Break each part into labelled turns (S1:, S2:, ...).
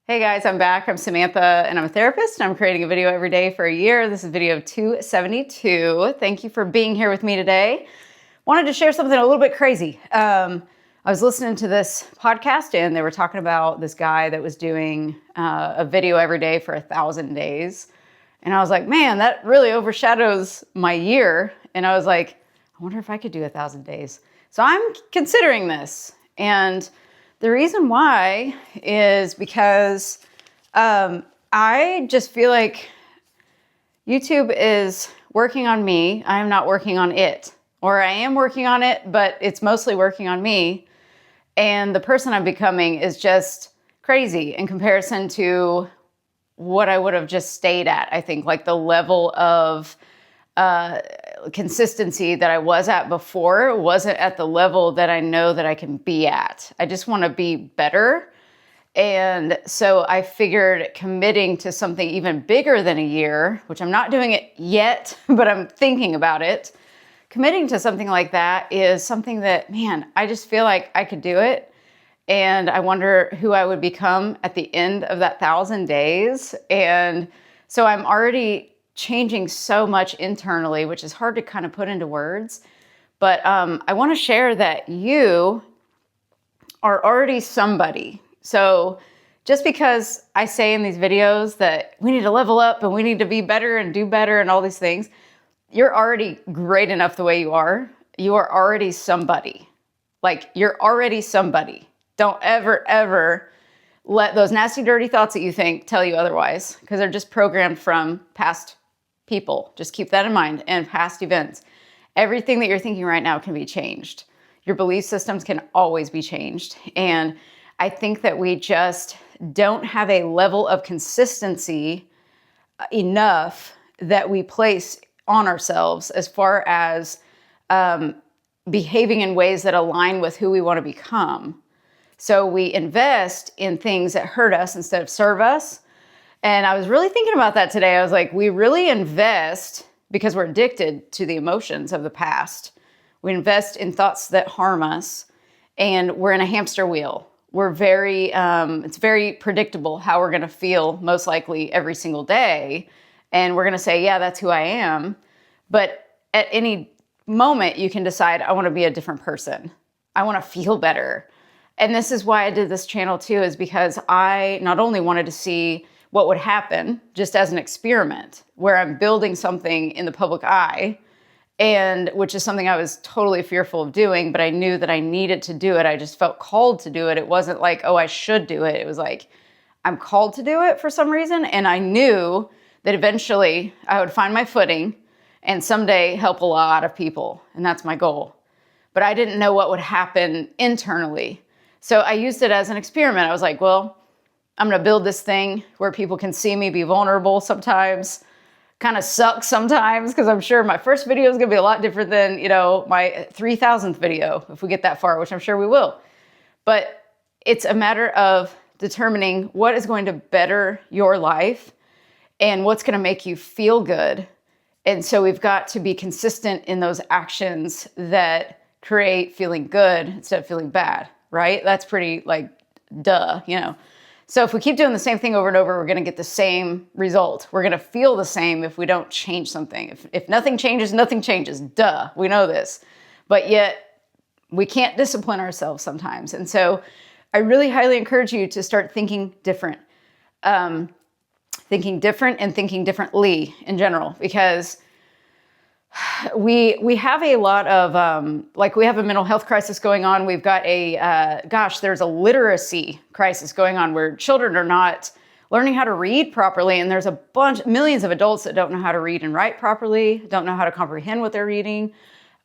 S1: Hey guys, I'm back. I'm Samantha and I'm a therapist and I'm creating a video every day for a year. This is video 272. Thank you for being here with me today. Wanted to share something a little bit crazy. I was listening to this podcast and they were talking about this guy that was doing a video every day for 1,000 days. And I was like, man, that really overshadows my year. And I was like, I wonder if I could do 1,000 days. So I'm considering this. And the reason why is because I just feel like YouTube is working on me. I am not working on it. Or I am working on it, but it's mostly working on me. And the person I'm becoming is just crazy in comparison to what I would have just stayed at. I think like the level of consistency that I was at before wasn't at the level that I know that I can be at. I just want to be better. And so I figured committing to something even bigger than a year, which I'm not doing it yet, but I'm thinking about it. Committing to something like that is something that, man, I just feel like I could do it. And I wonder who I would become at the end of that 1,000 days. And so I'm already changing so much internally, which is hard to kind of put into words. But I want to share that you are already somebody. So just because I say in these videos that we need to level up and we need to be better and do better and all these things, you're already great enough the way you are. You are already somebody. Like, you're already somebody. Don't ever, ever let those nasty, dirty thoughts that you think tell you otherwise, because they're just programmed from past people. Just keep that in mind, and past events. Everything that you're thinking right now can be changed. Your belief systems can always be changed. And I think that we just don't have a level of consistency enough that we place on ourselves as far as behaving in ways that align with who we want to become. So we invest in things that hurt us instead of serve us. And I was really thinking about that today. I was like, we really invest because we're addicted to the emotions of the past. We invest in thoughts that harm us, and we're in a hamster wheel. We're it's very predictable how we're going to feel most likely every single day. And we're going to say, yeah, that's who I am. But at any moment, you can decide, I want to be a different person. I want to feel better. And this is why I did this channel too, is because I not only wanted to see what would happen just as an experiment where I'm building something in the public eye, and which is something I was totally fearful of doing, but I knew that I needed to do it. I just felt called to do it. It wasn't like, oh, I should do it. It was like, I'm called to do it for some reason. And I knew that eventually I would find my footing and someday help a lot of people. And that's my goal. But I didn't know what would happen internally. So I used it as an experiment. I was like, well, I'm going to build this thing where people can see me be vulnerable sometimes. Kind of sucks sometimes, because I'm sure my first video is going to be a lot different than, my 3,000th video, if we get that far, which I'm sure we will. But it's a matter of determining what is going to better your life and what's going to make you feel good. And so we've got to be consistent in those actions that create feeling good instead of feeling bad, right? That's pretty duh, So if we keep doing the same thing over and over, we're going to get the same result. We're going to feel the same if we don't change something. If nothing changes, nothing changes. Duh, we know this. But yet we can't discipline ourselves sometimes. And so I really highly encourage you to start thinking different. Thinking different and thinking differently in general, because we have a lot of, we have a mental health crisis going on. We've got there's a literacy crisis going on where children are not learning how to read properly. And there's millions of adults that don't know how to read and write properly, don't know how to comprehend what they're reading.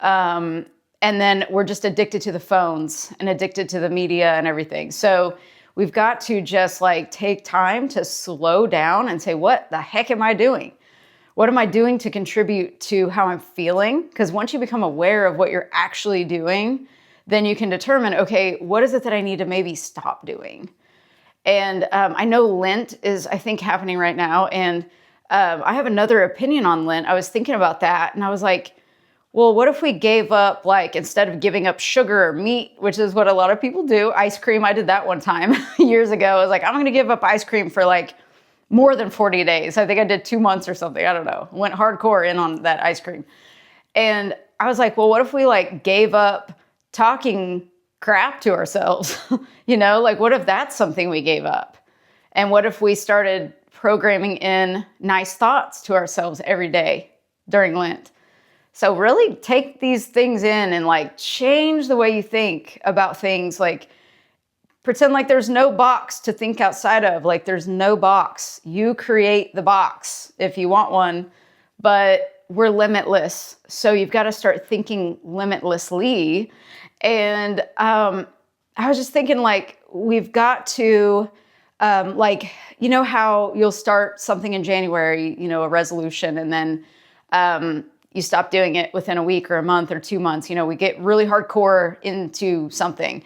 S1: And then we're just addicted to the phones and addicted to the media and everything. So we've got to just take time to slow down and say, what the heck am I doing? What am I doing to contribute to how I'm feeling? Because once you become aware of what you're actually doing, then you can determine, okay, what is it that I need to maybe stop doing? And I know Lent is, I think, happening right now. And I have another opinion on Lent. I was thinking about that. And I was like, well, what if we gave up, like, instead of giving up sugar or meat, which is what a lot of people do, ice cream. I did that one time years ago. I was like, I'm going to give up ice cream for like more than 40 days. I think I did 2 months or something. I don't know. Went hardcore in on that ice cream. And I was like, well, what if we like gave up talking crap to ourselves? You know, like what if that's something we gave up? And what if we started programming in nice thoughts to ourselves every day during Lent? So really take these things in and like change the way you think about things. Like pretend like there's no box to think outside of. Like there's no box. You create the box if you want one, but we're limitless. So you've got to start thinking limitlessly. And I was just thinking like we've got to like, you know how you'll start something in January, you know, a resolution, and then you stop doing it within a week or a month or 2 months. You know, we get really hardcore into something.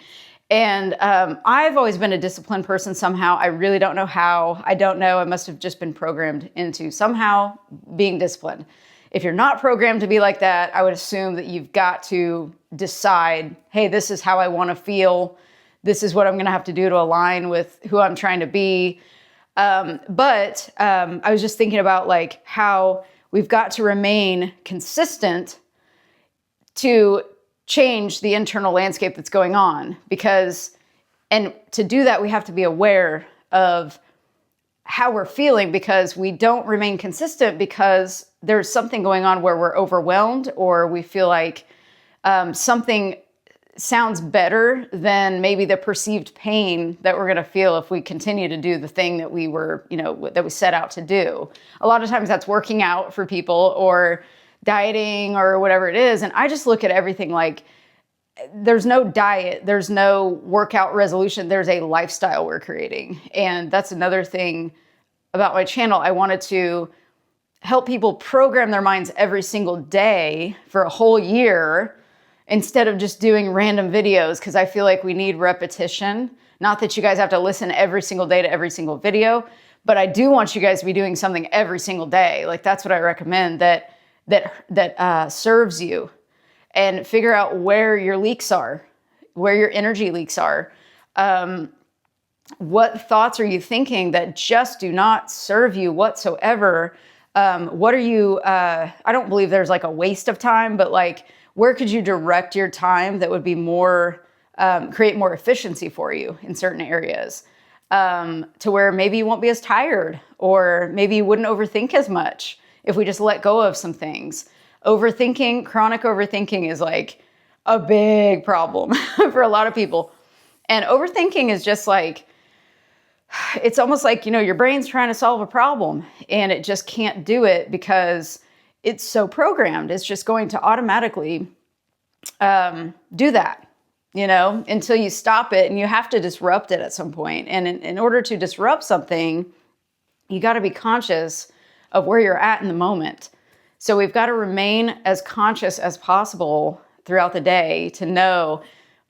S1: And I've always been a disciplined person somehow. I really don't know how. I don't know. I must have just been programmed into somehow being disciplined. If you're not programmed to be like that, I would assume that you've got to decide, hey, this is how I want to feel. This is what I'm going to have to do to align with who I'm trying to be. But I was just thinking about like how we've got to remain consistent to change the internal landscape that's going on, and to do that, we have to be aware of how we're feeling, because we don't remain consistent because there's something going on where we're overwhelmed, or we feel like something sounds better than maybe the perceived pain that we're going to feel if we continue to do the thing that we were, you know, that we set out to do. A lot of times that's working out for people or dieting or whatever it is. And I just look at everything like there's no diet, there's no workout resolution, there's a lifestyle we're creating. And that's another thing about my channel. I wanted to help people program their minds every single day for a whole year, instead of just doing random videos, because I feel like we need repetition. Not that you guys have to listen every single day to every single video, but I do want you guys to be doing something every single day. Like that's what I recommend that serves you, and figure out where your leaks are, where your energy leaks are. What thoughts are you thinking that just do not serve you whatsoever? What are you, I don't believe there's like a waste of time, but like, where could you direct your time that would be more, create more efficiency for you in certain areas, to where maybe you won't be as tired, or maybe you wouldn't overthink as much if we just let go of some things. Overthinking, chronic overthinking is like a big problem for a lot of people. And overthinking is just like, it's almost like, you know, your brain's trying to solve a problem and it just can't do it because it's so programmed. It's just going to automatically do that, you know, until you stop it, and you have to disrupt it at some point. And in order to disrupt something, you got to be conscious of where you're at in the moment. So we've got to remain as conscious as possible throughout the day to know,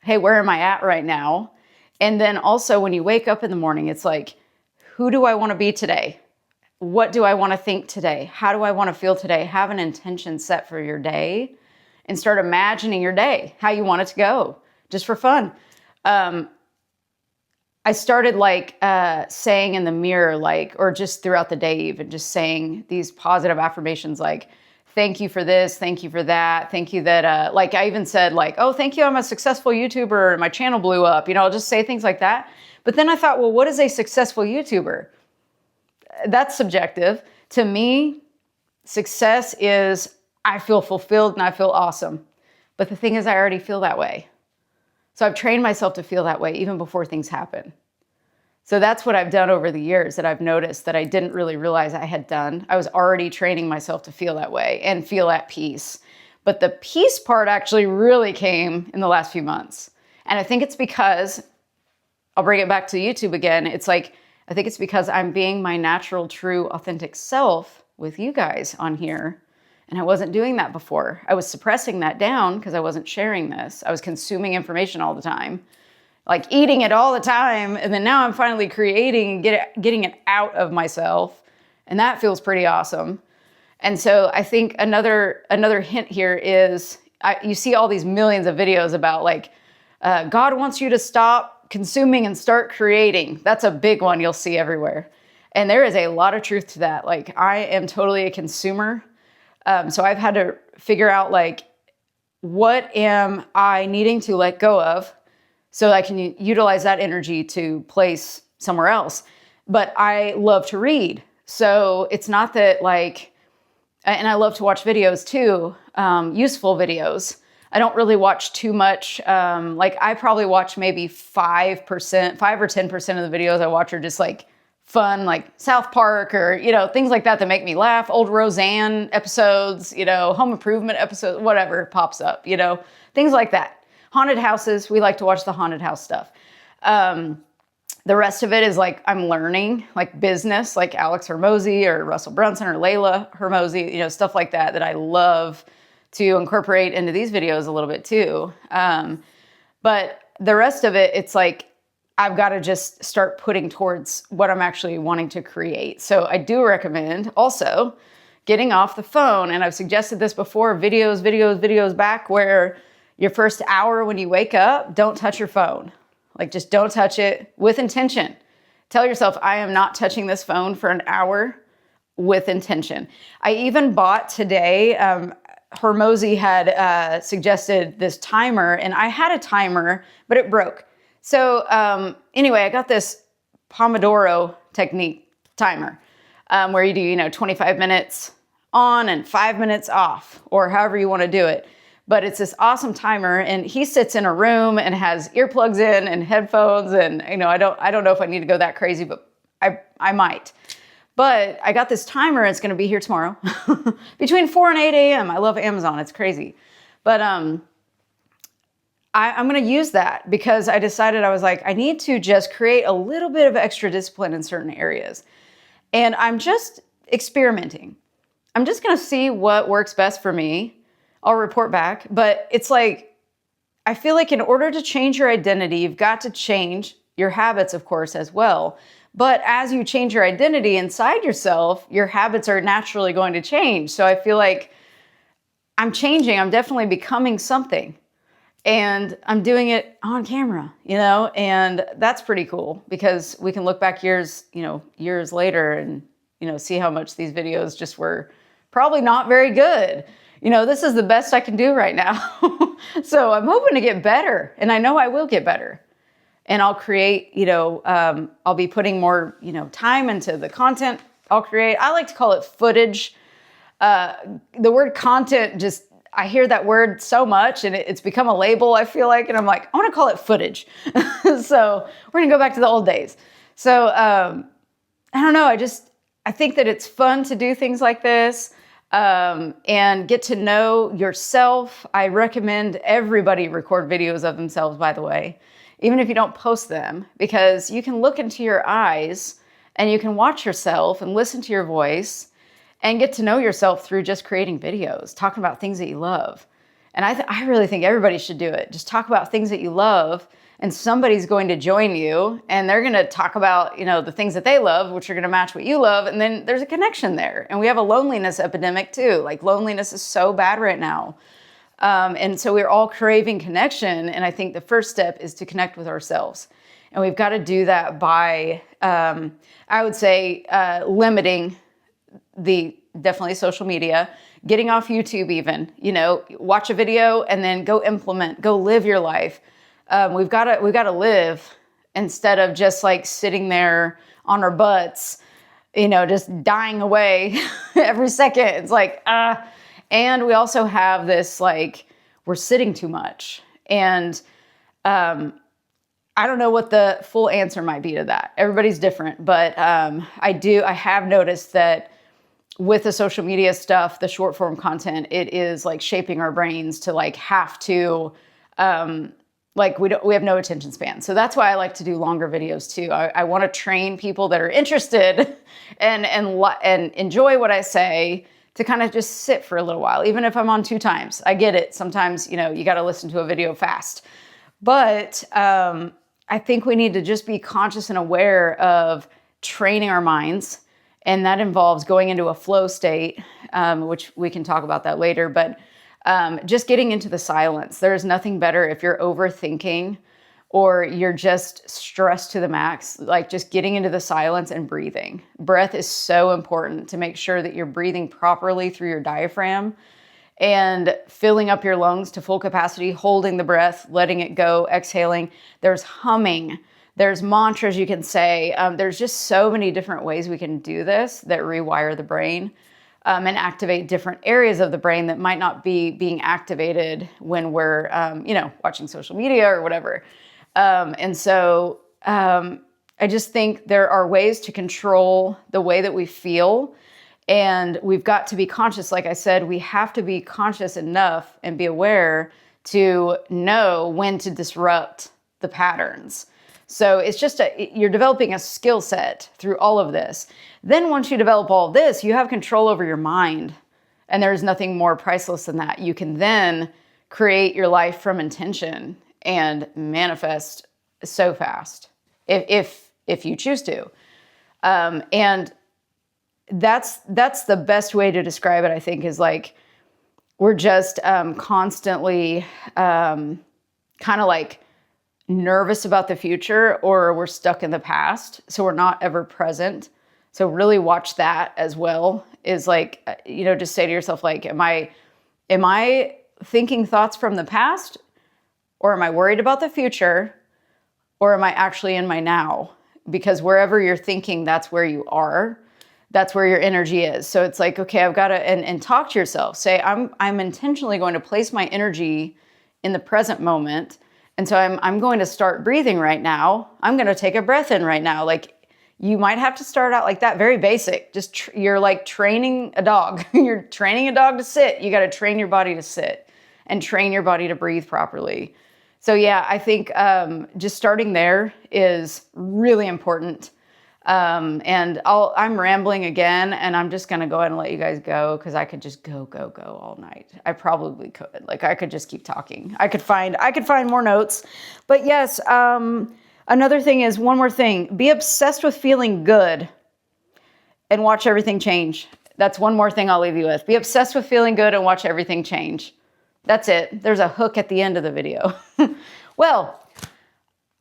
S1: hey, where am I at right now? And then also when you wake up in the morning, it's like, who do I want to be today? What do I want to think today? How do I want to feel today? Have an intention set for your day and start imagining your day, how you want it to go, just for fun. I started like saying in the mirror, like, or just throughout the day, even just saying these positive affirmations, like, thank you for this, thank you for that, thank you that, like I even said like, oh, thank you, I'm a successful YouTuber and my channel blew up. You know, I'll just say things like that. But then I thought, well, what is a successful YouTuber? That's subjective. To me, success is I feel fulfilled and I feel awesome. But the thing is, I already feel that way. So I've trained myself to feel that way even before things happen. So that's what I've done over the years that I've noticed that I didn't really realize I had done. I was already training myself to feel that way and feel at peace. But the peace part actually really came in the last few months. And I think it's because, I'll bring it back to YouTube again. It's like, I think it's because I'm being my natural, true, authentic self with you guys on here. And I wasn't doing that before. I was suppressing that down because I wasn't sharing this. I was consuming information all the time, like eating it all the time. And then now I'm finally creating and getting it out of myself. And that feels pretty awesome. And so I think another hint here is you see all these millions of videos about like, God wants you to stop consuming and start creating. That's a big one you'll see everywhere. And there is a lot of truth to that. Like, I am totally a consumer. So I've had to figure out like, what am I needing to let go of so I can utilize that energy to place somewhere else. But I love to read. So it's not that like, and I love to watch videos too, useful videos. I don't really watch too much. Like I probably watch maybe 5%, 5 or 10% of the videos I watch are just like fun, like South Park or, things like that make me laugh. Old Roseanne episodes, home improvement episodes, whatever pops up, things like that. Haunted houses. We like to watch the haunted house stuff. The rest of it is like, I'm learning like business, like Alex Hormozy or Russell Brunson or Layla Hormozy, stuff like that I love to incorporate into these videos a little bit too. But the rest of it, it's like, I've got to just start putting towards what I'm actually wanting to create. So I do recommend also getting off the phone. And I've suggested this before, videos back, where your first hour when you wake up, don't touch your phone. Like just don't touch it with intention. Tell yourself, I am not touching this phone for an hour with intention. I even bought today, Hormozy had suggested this timer, and I had a timer, but it broke. So anyway, I got this Pomodoro technique timer where you do, 25 minutes on and 5 minutes off, or however you want to do it. But it's this awesome timer, and he sits in a room and has earplugs in and headphones, and I don't know if I need to go that crazy, but I might. But I got this timer. It's going to be here tomorrow between 4 and 8 a.m. I love Amazon. It's crazy. But I'm going to use that because I decided I was like, I need to just create a little bit of extra discipline in certain areas. And I'm just experimenting. I'm just going to see what works best for me. I'll report back. But it's like, I feel like in order to change your identity, you've got to change your habits, of course, as well. But as you change your identity inside yourself, your habits are naturally going to change. So I feel like I'm changing. I'm definitely becoming something. And I'm doing it on camera, and that's pretty cool because we can look back years later and, see how much these videos just were probably not very good. This is the best I can do right now. So I'm hoping to get better, and I know I will get better. And I'll create, I'll be putting more, time into the content I'll create. I like to call it footage. The word content I hear that word so much and it's become a label, I feel like, and I'm like, I want to call it footage. So we're going to go back to the old days. So I don't know. I think that it's fun to do things like this and get to know yourself. I recommend everybody record videos of themselves, by the way, even if you don't post them, because you can look into your eyes and you can watch yourself and listen to your voice and get to know yourself through just creating videos, talking about things that you love. And I really think everybody should do it. Just talk about things that you love, and somebody's going to join you, and they're going to talk about, the things that they love, which are going to match what you love, and then there's a connection there. And we have a loneliness epidemic too. Like loneliness is so bad right now. And so we're all craving connection, and I think the first step is to connect with ourselves. And we've got to do that by, I would say, limiting definitely social media, getting off YouTube even, watch a video and then go live your life. We've got to live instead of just like sitting there on our butts, just dying away every second. It's like, and we also have this, like, we're sitting too much. And, I don't know what the full answer might be to that. Everybody's different, but, I have noticed that with the social media stuff, the short form content, it is like shaping our brains to like have to, we have no attention span. So that's why I like to do longer videos too. I want to train people that are interested and enjoy what I say to kind of just sit for a little while, even if I'm on 2 times. I get it. Sometimes, you got to listen to a video fast, but, I think we need to just be conscious and aware of training our minds And that involves going into a flow state, which we can talk about that later, but just getting into the silence. There's nothing better if you're overthinking or you're just stressed to the max, like just getting into the silence and breathing. Breath is so important to make sure that you're breathing properly through your diaphragm and filling up your lungs to full capacity, holding the breath, letting it go, exhaling. There's humming. There's mantras you can say. There's just so many different ways we can do this that rewire the brain and activate different areas of the brain that might not be being activated when we're, watching social media or whatever. And so I just think there are ways to control the way that we feel. And we've got to be conscious. Like I said, we have to be conscious enough and be aware to know when to disrupt the patterns. So it's just you're developing a skill set through all of this. Then once you develop all of this, you have control over your mind. And there's nothing more priceless than that. You can then create your life from intention and manifest so fast if you choose to. And that's the best way to describe it, I think, is like we're just constantly kind of like nervous about the future, or we're stuck in the past. So we're not ever present. So really watch that as well, is like, just say to yourself, like, am I thinking thoughts from the past, or am I worried about the future, or am I actually in my now? Because wherever you're thinking, that's where you are. That's where your energy is. So it's like, okay, I've got to, and talk to yourself. Say, I'm intentionally going to place my energy in the present moment. And so I'm going to start breathing right now. I'm going to take a breath in right now. Like, you might have to start out like that, very basic. Just you're like training a dog. You're training a dog to sit. You got to train your body to sit and train your body to breathe properly. So yeah, I think just starting there is really important. And I'm rambling again, and I'm just going to go ahead and let you guys go, because I could just go all night. I probably could. Like, I could just keep talking. I could find more notes. But yes, another thing is, one more thing. Be obsessed with feeling good and watch everything change. That's one more thing I'll leave you with. Be obsessed with feeling good and watch everything change. That's it. There's a hook at the end of the video. Well,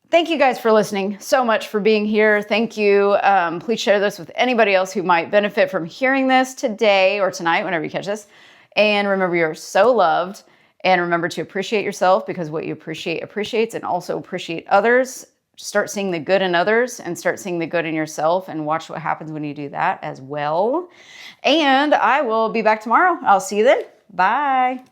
S1: thank you guys for listening so much, for being here. Thank you. Please share this with anybody else who might benefit from hearing this today or tonight, whenever you catch this. And remember, you're so loved. And remember to appreciate yourself, because what you appreciate appreciates, and also appreciate others. Start seeing the good in others and start seeing the good in yourself, and watch what happens when you do that as well. And I will be back tomorrow. I'll see you then. Bye.